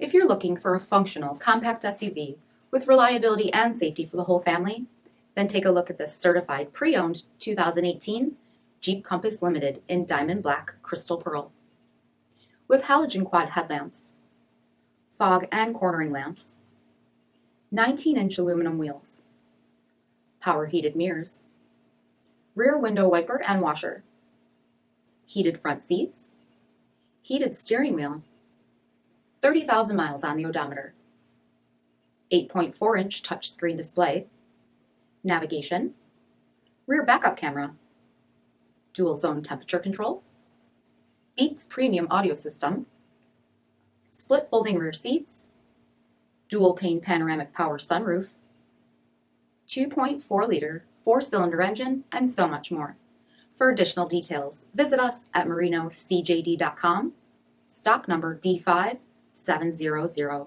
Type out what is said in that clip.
If you're looking for a functional, compact SUV with reliability and safety for the whole family, then take a look at this certified pre-owned 2018 Jeep Compass Limited in Diamond Black Crystal Pearl. With halogen quad headlamps, fog and cornering lamps, 19-inch aluminum wheels, power heated mirrors, rear window wiper and washer, heated front seats, heated steering wheel, 30,000 miles on the odometer, 8.4-inch touchscreen display, navigation, rear backup camera, dual zone temperature control, Beats premium audio system, split folding rear seats, dual pane panoramic power sunroof, 2.4-liter 4-cylinder engine, and so much more. For additional details, visit us at marinocjd.com, stock number D5700.